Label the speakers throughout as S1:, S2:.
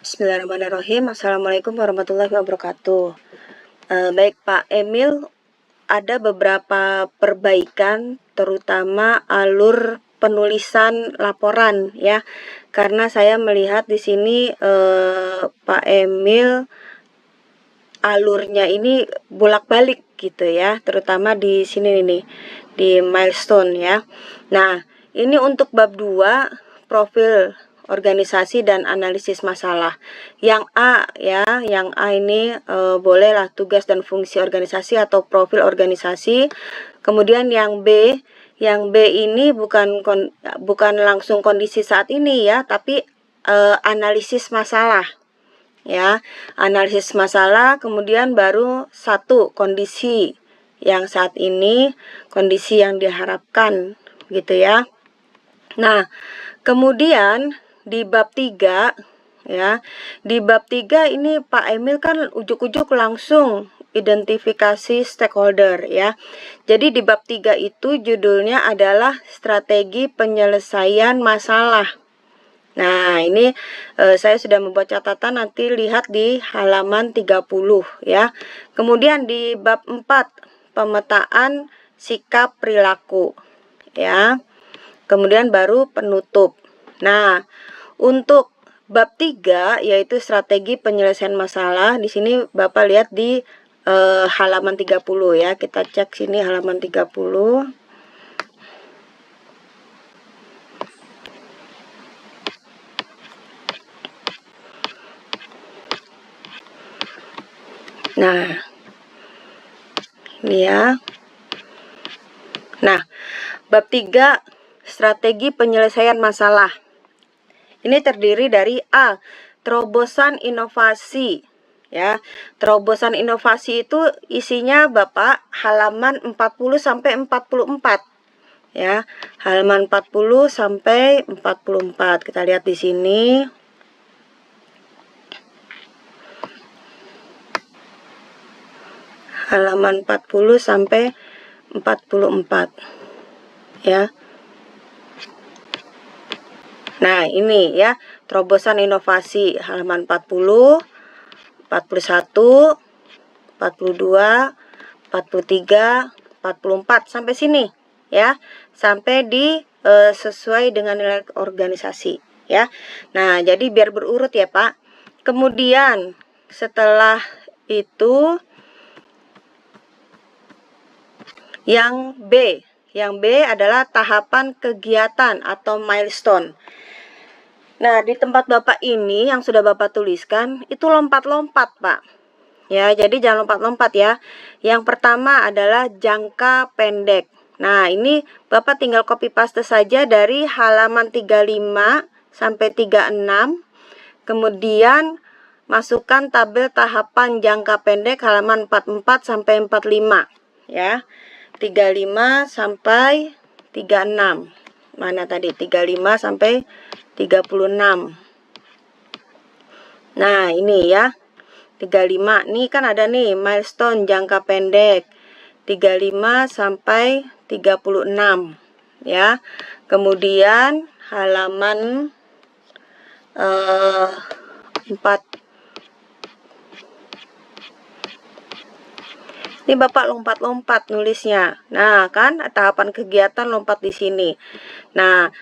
S1: Bismillahirrahmanirrahim. Assalamualaikum warahmatullahi wabarakatuh. Baik Pak Emil, ada beberapa perbaikan terutama alur penulisan laporan ya. Karena saya melihat di sini Pak Emil alurnya ini bolak-balik gitu ya, terutama di sini nih di milestone ya. Nah, ini untuk bab 2 profil organisasi dan analisis masalah. Yang A ya, yang A ini bolehlah tugas dan fungsi organisasi atau profil organisasi. Kemudian yang B ini bukan langsung kondisi saat ini ya, tapi analisis masalah. Ya, analisis masalah, kemudian baru 1 kondisi yang saat ini, kondisi yang diharapkan gitu ya. Nah, kemudian di bab 3 ya, di bab 3 ini Pak Emil kan ujuk-ujuk langsung identifikasi stakeholder ya. Jadi di bab 3 itu judulnya adalah strategi penyelesaian masalah. Nah, ini saya sudah membuat catatan, nanti lihat di halaman 30 ya. Kemudian di bab 4 pemetaan sikap perilaku ya. Kemudian baru penutup. Nah, untuk bab 3 yaitu strategi penyelesaian masalah, di sini Bapak lihat di halaman 30 ya. Kita cek sini halaman 30. Nah, ini ya. Nah, bab 3 strategi penyelesaian masalah. Ini terdiri dari A, terobosan inovasi ya. Terobosan inovasi itu isinya Bapak halaman 40 sampai 44 ya. Halaman 40 sampai 44. Kita lihat di sini. Halaman 40 sampai 44 ya. Nah, ini ya, terobosan inovasi halaman 40, 41, 42, 43, 44 sampai sini ya. Sampai di sesuai dengan nilai organisasi ya. Nah, jadi biar berurut ya, Pak. Kemudian setelah itu yang B adalah tahapan kegiatan atau milestone. Nah, di tempat Bapak ini yang sudah Bapak tuliskan itu lompat-lompat, Pak. Ya, jadi jangan lompat-lompat ya. Yang pertama adalah jangka pendek. Nah, ini Bapak tinggal copy paste saja dari halaman 35 sampai 36. Kemudian masukkan tabel tahapan jangka pendek halaman 44 sampai 45 ya. 35 sampai 36. Mana tadi? 35 sampai 36. Nah, ini ya. 35. Nih kan ada nih milestone jangka pendek. 35 sampai 36 ya. Kemudian halaman 4. Ini Bapak lompat-lompat nulisnya. Nah, kan tahapan kegiatan lompat di sini. Nah,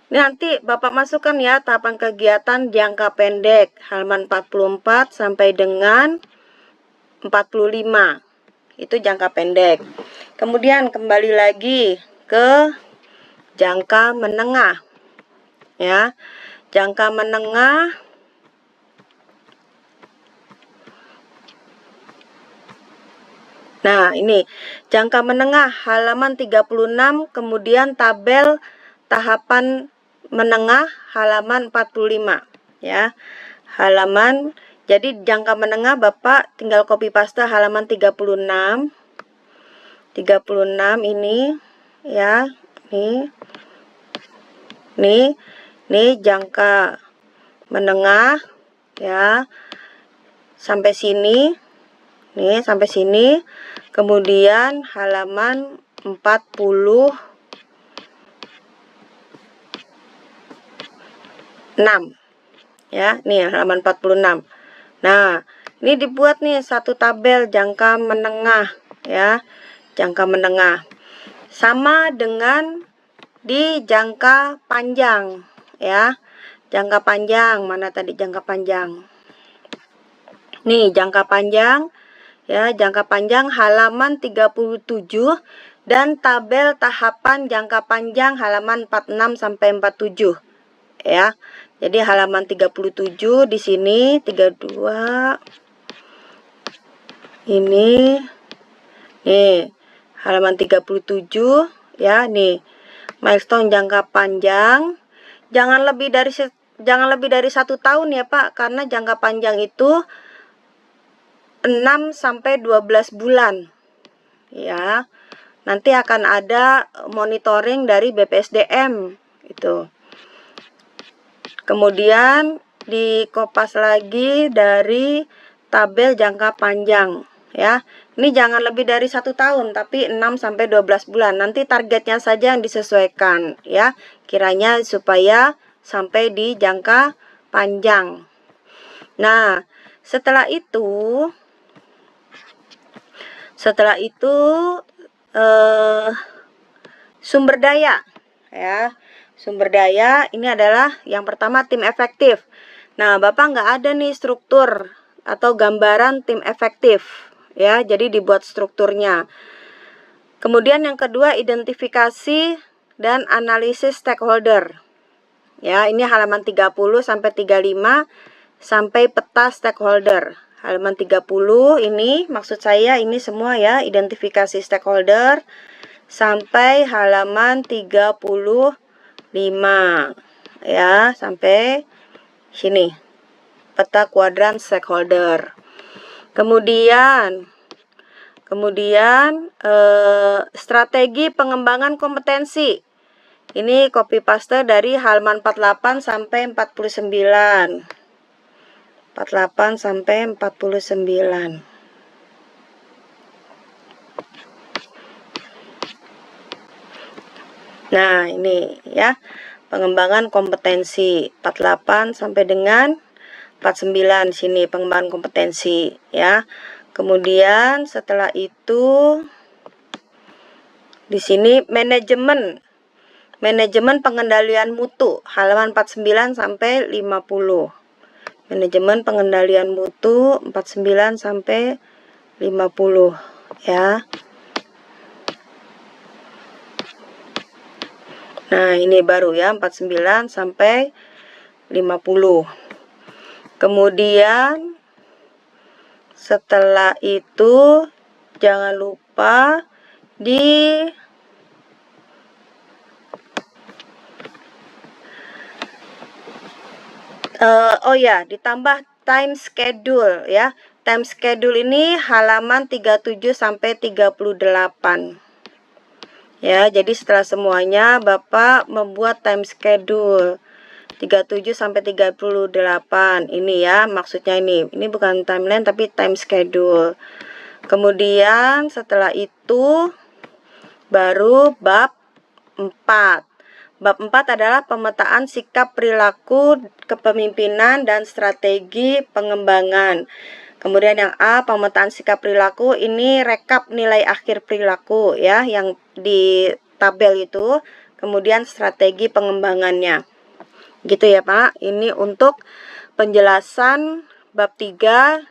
S1: nanti Bapak masukkan ya tahapan kegiatan jangka pendek halaman 44 sampai dengan 45. Itu jangka pendek. Kemudian kembali lagi ke jangka menengah. Ya. Jangka menengah Nah, ini jangka menengah halaman 36, kemudian tabel tahapan menengah halaman 45 ya. Jadi jangka menengah Bapak tinggal copy paste halaman 36. 36 ini ya. Nih jangka menengah ya. Sampai sini. Nih, sampai sini. Kemudian halaman 46. Ya, nih halaman 46. Nah, ini dibuat nih satu tabel jangka menengah ya. Jangka menengah. Sama dengan di jangka panjang ya. Jangka panjang, mana tadi jangka panjang? Nih, jangka panjang ya, jangka panjang halaman 37 dan tabel tahapan jangka panjang halaman 46 sampai 47 ya. Jadi halaman 37 di sini 32 ini nih halaman 37 ya, nih milestone jangka panjang jangan lebih dari 1 tahun ya Pak, karena jangka panjang itu 6 sampai 12 bulan ya. Nanti akan ada monitoring dari BPSDM itu. Kemudian dikopas lagi dari tabel jangka panjang ya. Ini jangan lebih dari 1 tahun tapi 6 sampai 12 bulan. Nanti targetnya saja yang disesuaikan ya. Kiranya supaya sampai di jangka panjang. Nah, setelah itu sumber daya ya. Sumber daya ini adalah yang pertama tim efektif. Nah, Bapak nggak ada nih struktur atau gambaran tim efektif ya, jadi dibuat strukturnya. Kemudian yang kedua identifikasi dan analisis stakeholder. Ya, ini halaman 30 sampai 35 sampai peta stakeholder. Halaman 30 ini maksud saya ini semua ya, identifikasi stakeholder sampai halaman 35 ya, sampai sini peta kuadran stakeholder. Kemudian strategi pengembangan kompetensi. Ini copy paste dari halaman 48 sampai 49. 48 sampai 49. Nah, ini ya, pengembangan kompetensi 48 sampai dengan 49 sini pengembangan kompetensi ya. Kemudian setelah itu di sini manajemen pengendalian mutu halaman 49 sampai 50. Manajemen pengendalian mutu 49 sampai 50 ya. Nah, ini baru ya 49 sampai 50. Kemudian setelah itu jangan lupa ditambah time schedule ya. Time schedule ini halaman 37 sampai 38. Ya, jadi setelah semuanya Bapak membuat time schedule 37 sampai 38. Ini ya, maksudnya ini bukan timeline tapi time schedule. Kemudian setelah itu baru bab 4. Bab 4 adalah pemetaan sikap perilaku kepemimpinan dan strategi pengembangan. Kemudian yang A, pemetaan sikap perilaku, ini rekap nilai akhir perilaku ya, yang di tabel itu. Kemudian strategi pengembangannya. Gitu ya Pak. Ini untuk penjelasan bab 3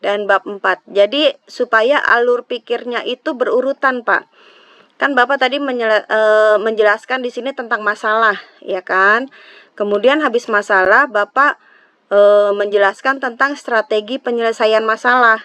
S1: dan bab 4. Jadi supaya alur pikirnya itu berurutan Pak. Kan Bapak tadi menjelaskan di sini tentang masalah, ya kan? Kemudian habis masalah Bapak menjelaskan tentang strategi penyelesaian masalah.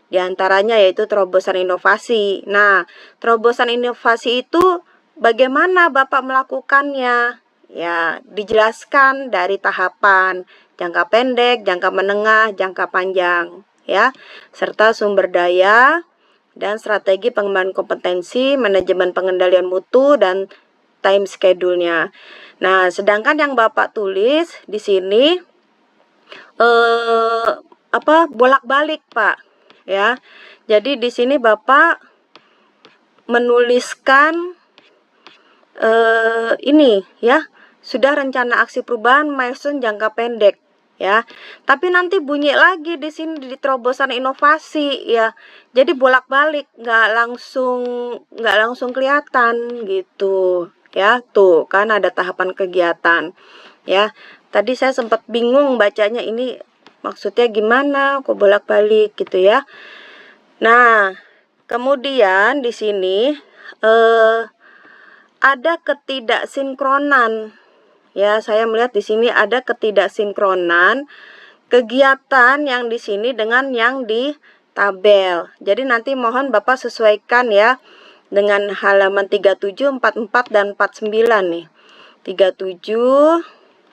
S1: Di antaranya yaitu terobosan inovasi. Nah, terobosan inovasi itu bagaimana Bapak melakukannya? Ya, dijelaskan dari tahapan jangka pendek, jangka menengah, jangka panjang, ya. Serta sumber daya dan strategi pengembangan kompetensi, manajemen pengendalian mutu dan time schedule-nya. Nah, sedangkan yang Bapak tulis di sini bolak-balik Pak ya. Jadi di sini Bapak menuliskan ini ya, sudah rencana aksi perubahan milestone jangka pendek ya. Tapi nanti bunyi lagi di sini di terobosan inovasi ya. Jadi bolak-balik, nggak langsung kelihatan gitu ya. Tuh kan ada tahapan kegiatan ya. Tadi saya sempat bingung bacanya ini maksudnya gimana, kok bolak-balik gitu ya. Nah, kemudian di sini ada ketidaksinkronan. Ya, saya melihat di sini ada ketidaksinkronan kegiatan yang di sini dengan yang di tabel. Jadi nanti mohon Bapak sesuaikan ya dengan halaman 37, 44 dan 49 nih. 37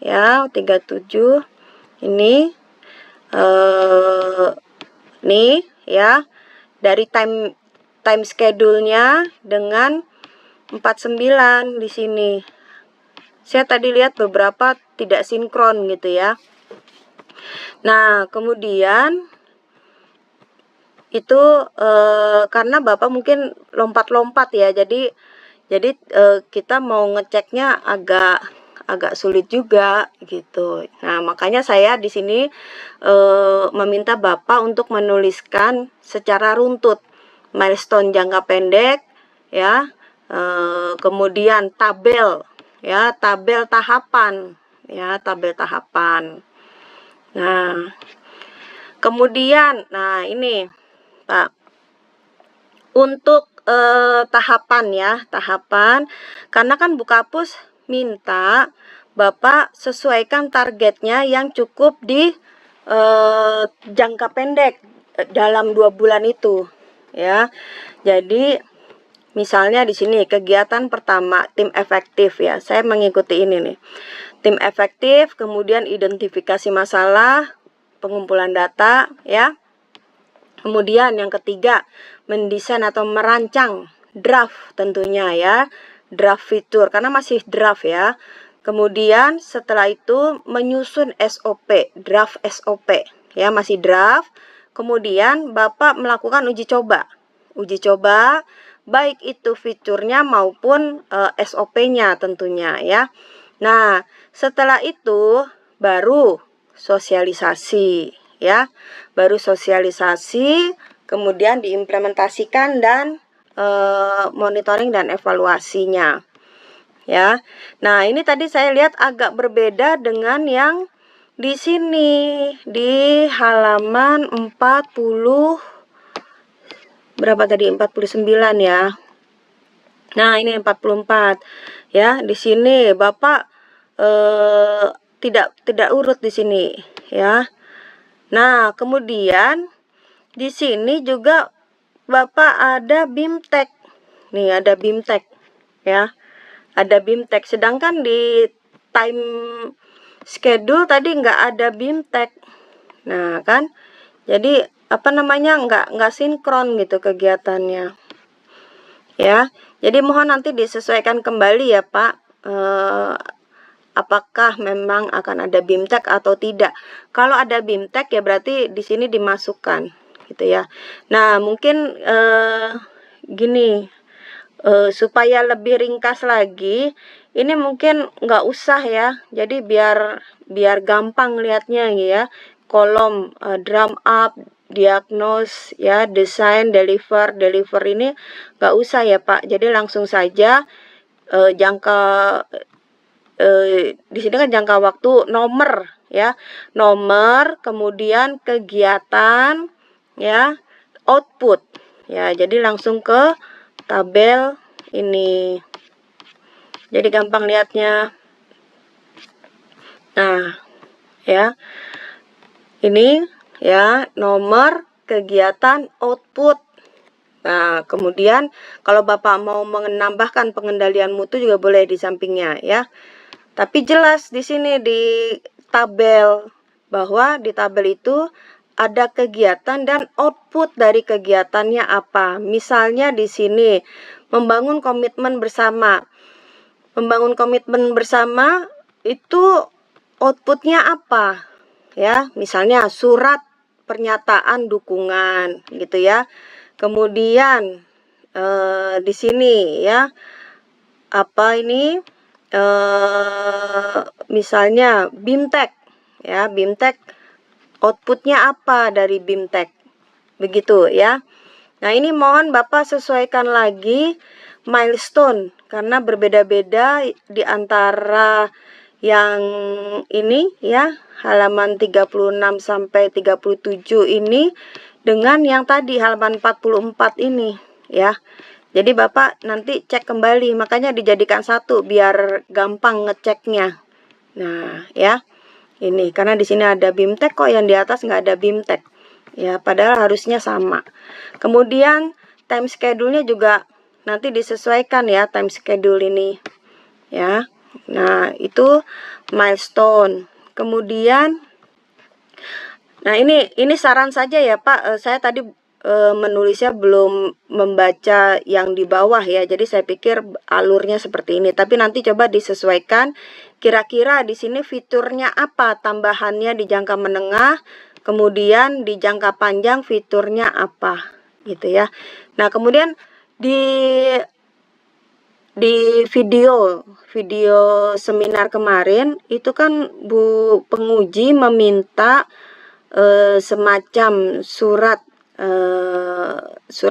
S1: ya, 37 ini nih ya, dari time schedule-nya dengan 49 di sini. Saya tadi lihat beberapa tidak sinkron gitu ya. Nah, kemudian itu karena Bapak mungkin lompat-lompat ya. Jadi kita mau ngeceknya agak sulit juga gitu. Nah, makanya saya di sini meminta Bapak untuk menuliskan secara runtut milestone jangka pendek ya. Kemudian tabel ya, tabel tahapan ya, tabel tahapan. Nah, kemudian ini Pak, untuk tahapan ya, tahapan, karena kan Bukapus minta Bapak sesuaikan targetnya yang cukup di jangka pendek dalam 2 bulan itu ya. Jadi misalnya di sini kegiatan pertama tim efektif ya. Saya mengikuti ini nih. Tim efektif, kemudian identifikasi masalah, pengumpulan data ya. Kemudian yang ketiga, mendesain atau merancang draft tentunya ya. Draft fitur karena masih draft ya. Kemudian setelah itu menyusun SOP, draft SOP ya, masih draft. Kemudian Bapak melakukan uji coba. Uji coba baik itu fiturnya maupun SOP-nya tentunya ya. Nah, setelah itu baru sosialisasi ya. Baru sosialisasi, kemudian diimplementasikan dan monitoring dan evaluasinya. Ya. Nah, ini tadi saya lihat agak berbeda dengan yang di sini di halaman 40 berapa tadi? 49 ya. Nah, ini 44 ya. Di sini Bapak tidak urut di sini ya. Nah, kemudian di sini juga Bapak ada BIMTEK. Nih, ada BIMTEK ya. Ada BIMTEK, sedangkan di time schedule tadi nggak ada BIMTEK. Nah, kan? Jadi nggak sinkron gitu kegiatannya. Ya, jadi mohon nanti disesuaikan kembali ya Pak, apakah memang akan ada BIMTEK atau tidak. Kalau ada BIMTEK ya berarti di sini dimasukkan gitu ya. Nah, mungkin gini, supaya lebih ringkas lagi, ini mungkin nggak usah ya. Jadi biar gampang lihatnya ya. Kolom drum up, diagnose ya, design, deliver ini nggak usah ya Pak. Jadi langsung saja di sini kan jangka waktu nomor ya. Nomor, kemudian kegiatan ya, output. Ya, jadi langsung ke tabel ini. Jadi gampang lihatnya. Nah, ya. Ini ya, nomor, kegiatan, output. Nah, kemudian kalau Bapak mau menambahkan pengendalian mutu juga boleh di sampingnya ya. Tapi jelas di sini di tabel bahwa di tabel itu ada kegiatan dan output dari kegiatannya apa. Misalnya di sini membangun komitmen bersama. Membangun komitmen bersama itu outputnya apa? Ya, misalnya surat pernyataan dukungan gitu ya. Kemudian di sini ya, apa ini misalnya BIMTEK ya. BIMTEK outputnya apa dari BIMTEK, begitu ya. Nah, ini mohon Bapak sesuaikan lagi milestone karena berbeda-beda di antara yang ini ya, halaman 36 sampai 37 ini dengan yang tadi halaman 44 ini ya. Jadi Bapak nanti cek kembali, makanya dijadikan satu biar gampang ngeceknya. Nah, ya. Ini karena di sini ada BIMTEK kok, yang di atas nggak ada BIMTEK. Ya, padahal harusnya sama. Kemudian time schedule-nya juga nanti disesuaikan ya, time schedule ini. Ya. Nah, itu milestone. Kemudian nah, ini saran saja ya, Pak. Saya tadi menulisnya belum membaca yang di bawah ya, jadi saya pikir alurnya seperti ini, tapi nanti coba disesuaikan kira-kira di sini fiturnya apa tambahannya di jangka menengah, kemudian di jangka panjang fiturnya apa gitu ya. Nah, kemudian di video seminar kemarin itu kan Bu penguji meminta semacam surat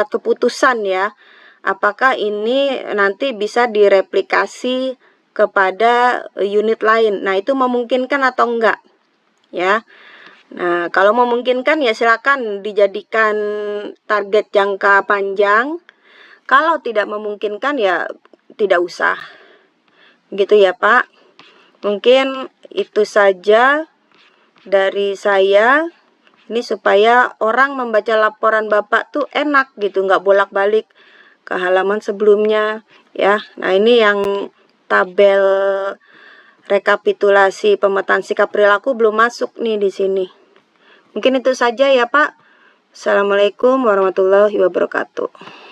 S1: keputusan ya, apakah ini nanti bisa direplikasi kepada unit lain. Nah, itu memungkinkan atau enggak ya. Nah, kalau memungkinkan ya silakan dijadikan target jangka panjang. Kalau tidak memungkinkan ya tidak usah, gitu ya Pak. Mungkin itu saja dari saya. Ini supaya orang membaca laporan Bapak tuh enak gitu, nggak bolak-balik ke halaman sebelumnya ya. Nah, ini yang tabel rekapitulasi pemetaan sikap perilaku belum masuk nih di sini. Mungkin itu saja ya Pak. Assalamualaikum warahmatullahi wabarakatuh.